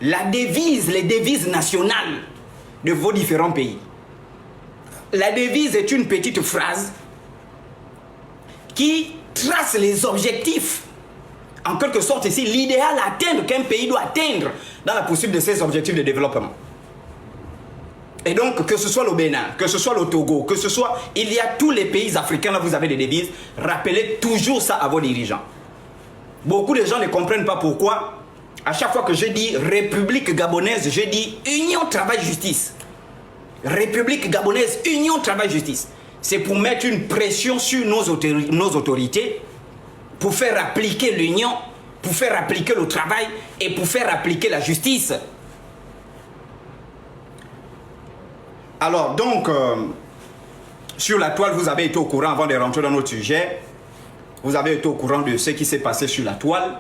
la devise, les devises nationales de vos différents pays. La devise est une petite phrase qui trace les objectifs, en quelque sorte ici, l'idéal à atteindre qu'un pays doit atteindre dans la poursuite de ses objectifs de développement. Et donc, que ce soit le Bénin, que ce soit le Togo, que ce soit, il y a tous les pays africains, là vous avez des devises, rappelez toujours ça à vos dirigeants. Beaucoup de gens ne comprennent pas pourquoi, à chaque fois que je dis République gabonaise, je dis Union Travail-Justice. République gabonaise, Union Travail-Justice. C'est pour mettre une pression sur nos autorités, pour faire appliquer l'union, pour faire appliquer le travail et pour faire appliquer la justice. Alors donc, sur la toile, vous avez été au courant, avant de rentrer dans notre sujet, vous avez été au courant de ce qui s'est passé sur la toile.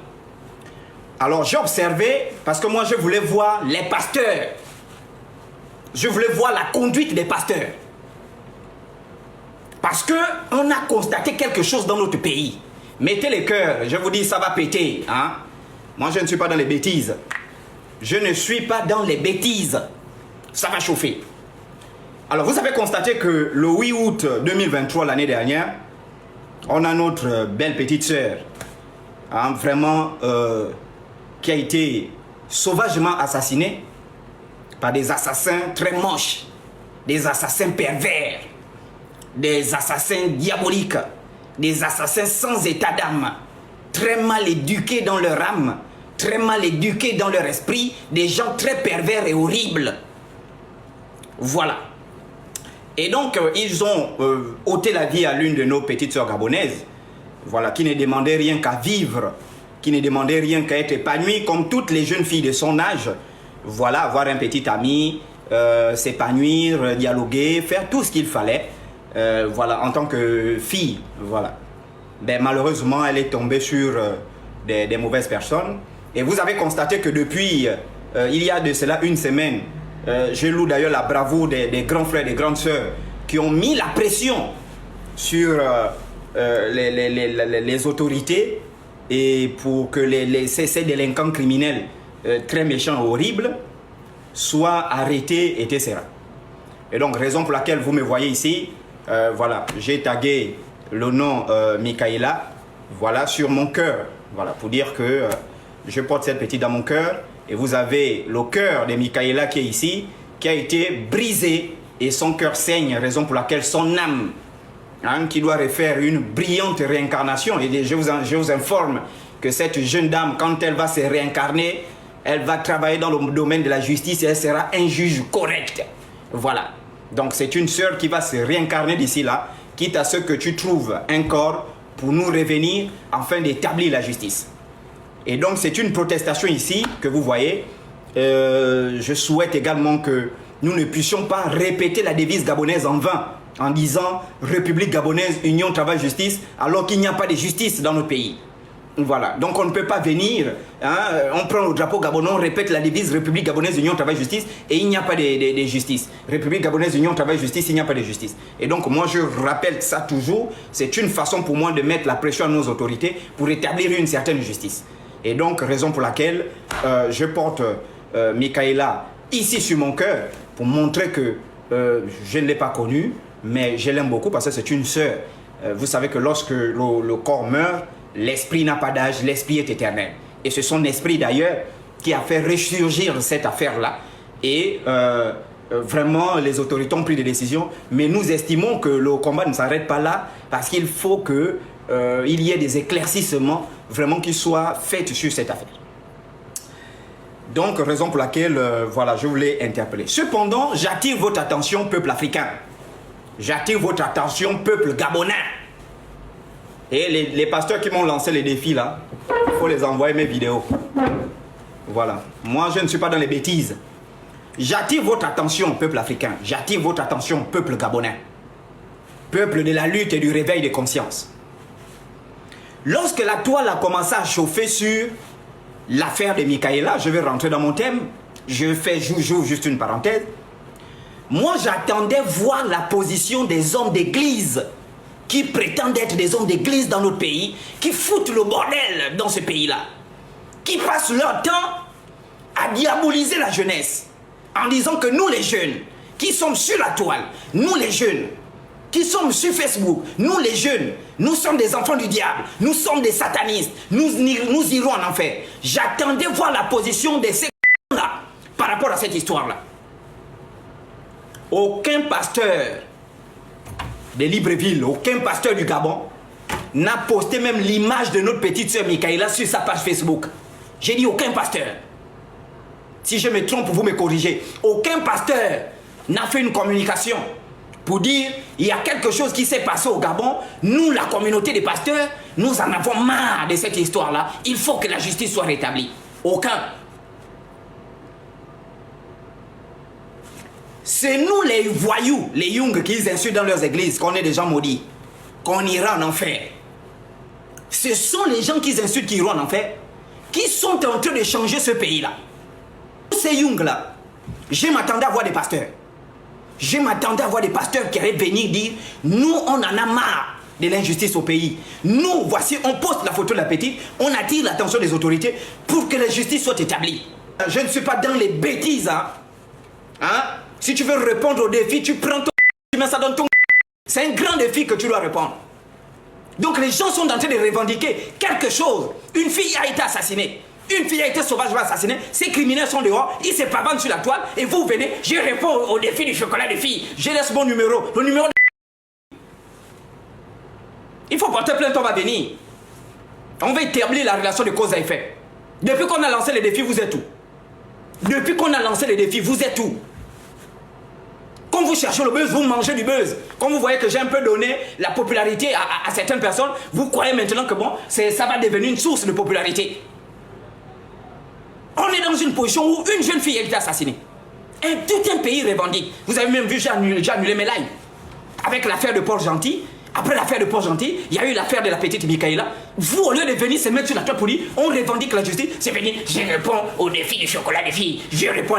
Alors j'ai observé, parce que moi je voulais voir les pasteurs, je voulais voir la conduite des pasteurs. Parce qu'on a constaté quelque chose dans notre pays. Mettez les cœurs, je vous dis ça va péter. Hein? Moi je ne suis pas dans les bêtises. Je ne suis pas dans les bêtises. Ça va chauffer. Alors vous avez constaté que le 8 août 2023, l'année dernière, on a notre belle petite sœur, hein, vraiment, qui a été sauvagement assassinée par des assassins très moches, des assassins pervers, des assassins diaboliques, des assassins sans état d'âme, très mal éduqués dans leur âme, très mal éduqués dans leur esprit, des gens très pervers et horribles. Voilà. Et donc, ils ont ôté la vie à l'une de nos petites sœurs gabonaises, voilà, qui ne demandait rien qu'à vivre, qui ne demandait rien qu'à être épanouie, comme toutes les jeunes filles de son âge. Voilà, avoir un petit ami, s'épanouir, dialoguer, faire tout ce qu'il fallait, voilà, en tant que fille, voilà. Ben, malheureusement, elle est tombée sur des mauvaises personnes. Et vous avez constaté que depuis, il y a de cela une semaine, je loue d'ailleurs la bravoure des grands frères et des grandes sœurs qui ont mis la pression sur les autorités et pour que ces délinquants criminels très méchants et horribles soient arrêtés, etc. Et donc, raison pour laquelle vous me voyez ici, voilà, j'ai tagué le nom Michaela, voilà, sur mon cœur, voilà, pour dire que je porte cette petite dans mon cœur. Et vous avez le cœur de Michaela qui est ici, qui a été brisé et son cœur saigne, raison pour laquelle son âme, hein, qui doit refaire une brillante réincarnation. Et je vous informe que cette jeune dame, quand elle va se réincarner, elle va travailler dans le domaine de la justice et elle sera un juge correct. Voilà. Donc c'est une sœur qui va se réincarner d'ici là, quitte à ce que tu trouves un corps pour nous revenir afin d'établir la justice. Et donc c'est une protestation ici que vous voyez. Je souhaite également que nous ne puissions pas répéter la devise gabonaise en vain en disant République gabonaise, Union, Travail, Justice, alors qu'il n'y a pas de justice dans notre pays. Voilà, donc on ne peut pas venir, hein, on prend le drapeau gabonais, on répète la devise République gabonaise, Union, Travail, Justice, et il n'y a pas de justice. République gabonaise, Union, Travail, Justice, il n'y a pas de justice. Et donc moi je rappelle ça toujours, c'est une façon pour moi de mettre la pression à nos autorités pour établir une certaine justice. Et donc raison pour laquelle je porte Michaela ici sur mon cœur pour montrer que je ne l'ai pas connue, mais je l'aime beaucoup parce que c'est une sœur. Vous savez que lorsque le corps meurt, l'esprit n'a pas d'âge, l'esprit est éternel. Et c'est son esprit d'ailleurs qui a fait ressurgir cette affaire-là. Et vraiment, les autorités ont pris des décisions. Mais nous estimons que le combat ne s'arrête pas là parce qu'il faut qu'il y ait des éclaircissements vraiment qui soient faits sur cette affaire. Donc, raison pour laquelle, voilà, je voulais interpeller. Cependant, j'attire votre attention, peuple africain. J'attire votre attention, peuple gabonais. Et les pasteurs qui m'ont lancé les défis là, il faut les envoyer mes vidéos. Voilà. Moi, je ne suis pas dans les bêtises. J'attire votre attention, peuple africain. J'attire votre attention, peuple gabonais. Peuple de la lutte et du réveil des consciences. Lorsque la toile a commencé à chauffer sur l'affaire de Michaela, je vais rentrer dans mon thème. Je fais j'ouvre juste une parenthèse. Moi, j'attendais voir la position des hommes d'église qui prétendent être des hommes d'église dans notre pays, qui foutent le bordel dans ce pays-là, qui passent leur temps à diaboliser la jeunesse en disant que nous les jeunes qui sommes sur la toile, nous les jeunes qui sommes sur Facebook, nous les jeunes, nous sommes des enfants du diable, nous sommes des satanistes, nous irons en enfer. J'attendais voir la position de ces là par rapport à cette histoire-là. Aucun pasteur de Libreville, aucun pasteur du Gabon n'a posté même l'image de notre petite sœur Michaela sur sa page Facebook. J'ai dit aucun pasteur. Si je me trompe, vous me corrigez. Aucun pasteur n'a fait une communication pour dire il y a quelque chose qui s'est passé au Gabon. Nous, la communauté des pasteurs, nous en avons marre de cette histoire-là. Il faut que la justice soit rétablie. Aucun. C'est nous les voyous, les Young, qui insultent dans leurs églises, qu'on est des gens maudits, qu'on ira en enfer. Ce sont les gens qui insultent qui iront en enfer, qui sont en train de changer ce pays-là. Ces Young-là, je m'attendais à voir des pasteurs. Je m'attendais à voir des pasteurs qui allaient venir dire nous, on en a marre de l'injustice au pays. Nous, voici, on poste la photo de la petite, on attire l'attention des autorités pour que la justice soit établie. Je ne suis pas dans les bêtises. Si tu veux répondre au défi, tu prends ton... tu mets ça dans ton... C'est un grand défi que tu dois répondre. Donc les gens sont en train de revendiquer quelque chose. Une fille a été assassinée. Une fille a été sauvagement assassinée. Ces criminels sont dehors. Ils se pavent sur la toile. Et vous venez, je réponds au défi du chocolat des filles. Je laisse mon numéro. Le numéro de... Il faut porter plainte, on va venir. On va établir la relation de cause à effet. Depuis qu'on a lancé les défis, vous êtes où? Depuis qu'on a lancé les défis, vous êtes où? Quand vous cherchez le buzz, vous mangez du buzz. Quand vous voyez que j'ai un peu donné la popularité à certaines personnes, vous croyez maintenant que bon, ça va devenir une source de popularité. On est dans une position où une jeune fille a été assassinée. Et tout un pays revendique. Vous avez même vu, j'ai annulé mes lives. Avec l'affaire de Port-Gentil. Après l'affaire de Port-Gentil, il y a eu l'affaire de la petite Michaela. Vous, au lieu de venir se mettre sur la table pour dire on revendique la justice, c'est venir, je réponds au défi du chocolat des filles. Je réponds